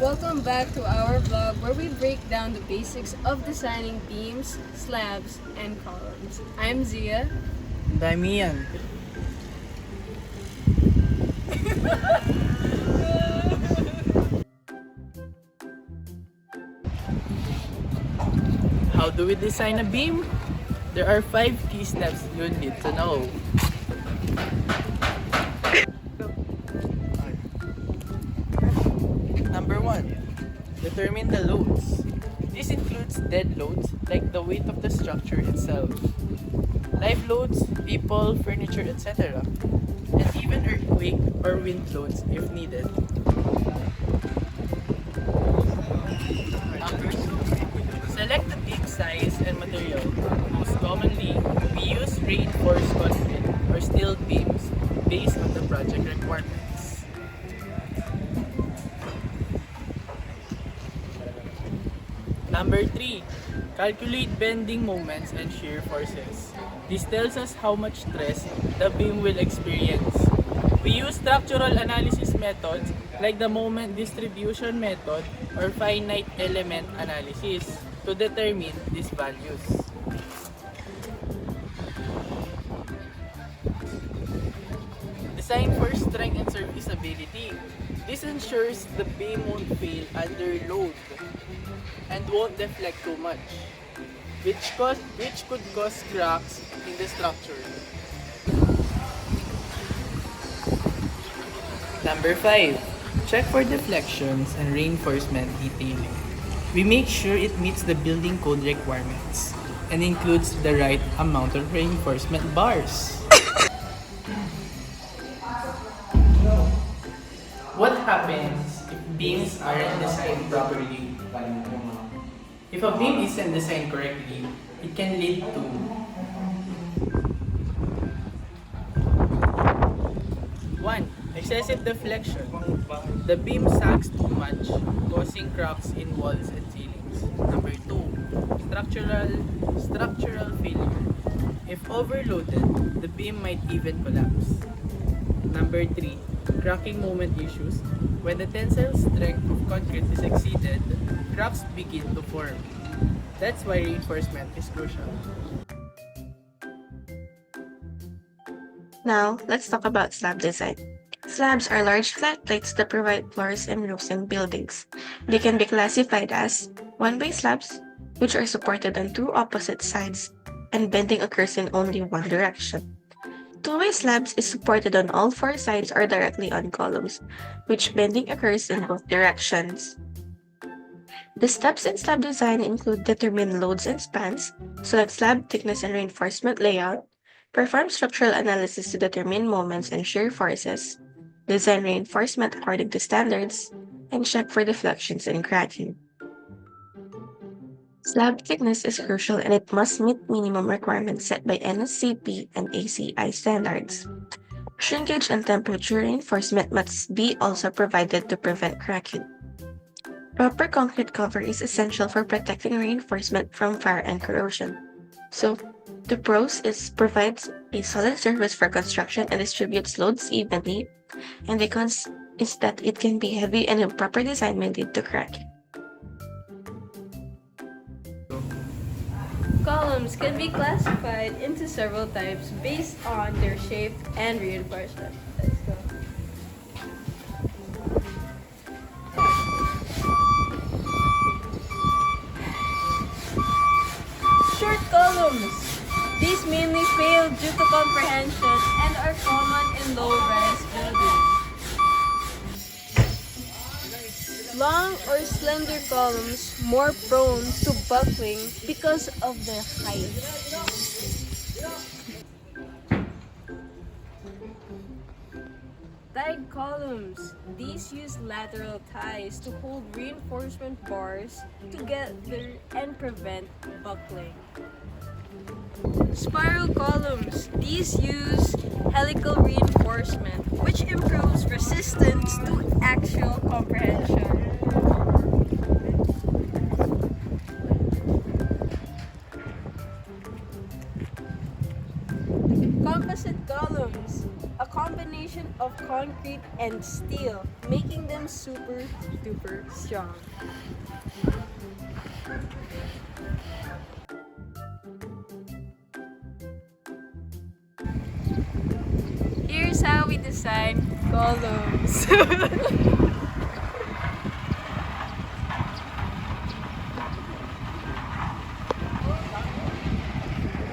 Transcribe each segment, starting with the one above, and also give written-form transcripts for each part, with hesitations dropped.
Welcome back to our vlog where we break down the basics of designing beams, slabs, and columns. I'm Zia. And I'm Ian. How do we design a beam? There are 5 key steps you need to know. Number 1. Determine the loads. This includes dead loads like the weight of the structure itself, live loads, people, furniture, etc., and even earthquake or wind loads if needed. Number 2. Select the beam size and material. Most commonly, we use reinforced concrete or steel beams based on the project requirements. Number 3. Calculate bending moments and shear forces. This tells us how much stress the beam will experience. We use structural analysis methods like the moment distribution method or finite element analysis to determine these values. Design for strength and serviceability. This ensures the beam won't fail under load and won't deflect too much, which could cause cracks in the structure. Number 5. Check for deflections and reinforcement detailing. We make sure it meets the building code requirements and includes the right amount of reinforcement bars. What happens if beams aren't designed properly? If a beam isn't designed correctly, it can lead to 1. Excessive deflection. The beam sags too much, causing cracks in walls and ceilings. Number 2. Structural failure. If overloaded, the beam might even collapse. Number 3. Cracking moment issues. When the tensile strength of concrete is exceeded, cracks begin to form. That's why reinforcement is crucial. Now, let's talk about slab design. Slabs are large flat plates that provide floors and roofs in buildings. They can be classified as one-way slabs, which are supported on two opposite sides, and bending occurs in only one direction. Two-way slabs is supported on all 4 sides or directly on columns, which bending occurs in both directions. The steps in slab design include determine loads and spans, select slab thickness and reinforcement layout, perform structural analysis to determine moments and shear forces, design reinforcement according to standards, and check for deflections and cracking. Slab thickness is crucial and it must meet minimum requirements set by NSCP and ACI standards. Shrinkage and temperature reinforcement must be also provided to prevent cracking. Proper concrete cover is essential for protecting reinforcement from fire and corrosion. So, the pros is provides a solid surface for construction and distributes loads evenly, and the cons is that it can be heavy and improper design may lead to cracking. Columns can be classified into several types based on their shape and reinforcement. Let's go. Short columns. These mainly fail due to comprehension and are common in low-rise buildings. Long or slender columns more prone to buckling because of their height. Tied columns. These use lateral ties to hold reinforcement bars together and prevent buckling. Spiral columns. These use helical reinforcement, which improves resistance to axial comprehension. Composite columns. A combination combination of concrete and steel, making them super duper strong. Here's how we design columns.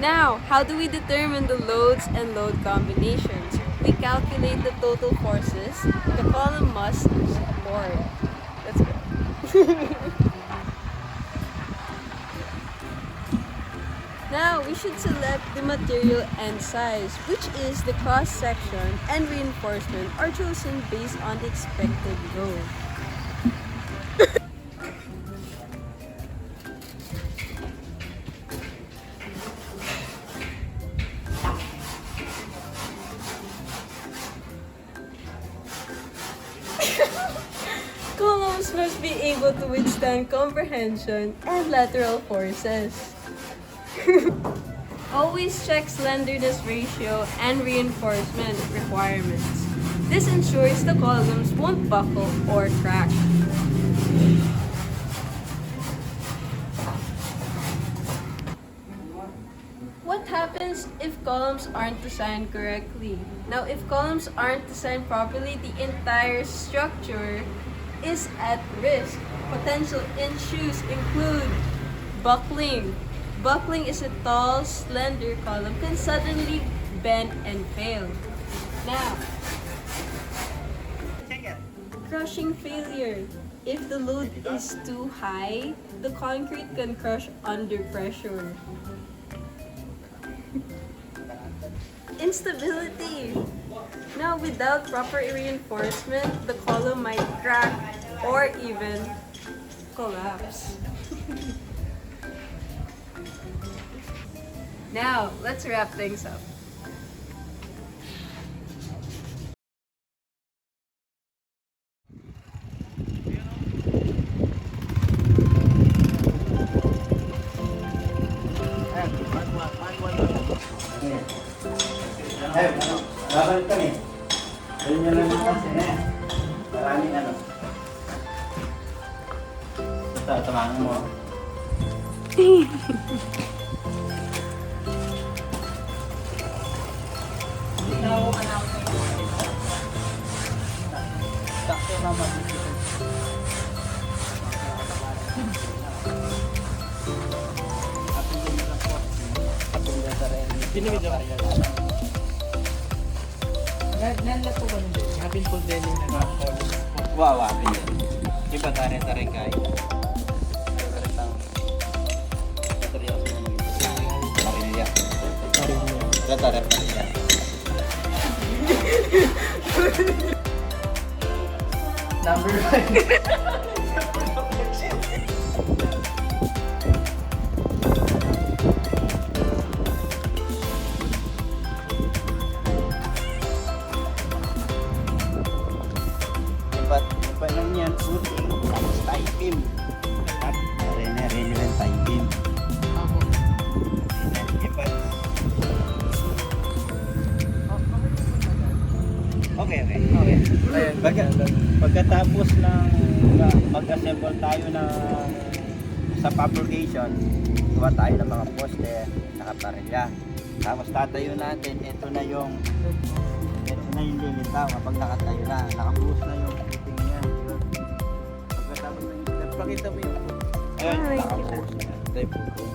Now, how do we determine the loads and load combinations? We calculate the total forces the column must support. Let's go. Now, we should select the material and size, which is the cross-section and reinforcement are chosen based on the expected load. Columns must be able to withstand comprehension and lateral forces. Always check slenderness ratio and reinforcement requirements. This ensures the columns won't buckle or crack. What happens if columns aren't designed correctly? Now, if columns aren't designed properly, the entire structure is at risk. Potential issues include buckling. Buckling is a tall, slender column can suddenly bend and fail. Now, crushing failure. If the load is too high, the concrete can crush under pressure. Instability. Now, without proper reinforcement, the column might crack or even collapse. Now, let's wrap things up. Babalik kami. Ayun nyo lang yung kasi na yan. Maraming ano. Ito, tamangan mo. Sakto naman. Pinimid ako. Nanlat po ba nito? Hapin po din yung nag-college. Wow, apin yan. Iba tare-tare kayo. Tare-tang. Tare-tare ako sa mga parilya. Tare-tare parilya. Number 1. Iba lang yan, footing, tapos tie beam. At rin yung tie beam. Iba. Okay. Pagkatapos ng mag-assemble tayo sa fabrication, gawa tayo ng mga poste, nakaparilya. Tapos tatayo natin, ito na yung lilitaw kapag nakatayo na, nakabuhos na yung footing niya. Pagkatapos ng pakita mo yung ayun, nakabuhos na. Ito yung footing.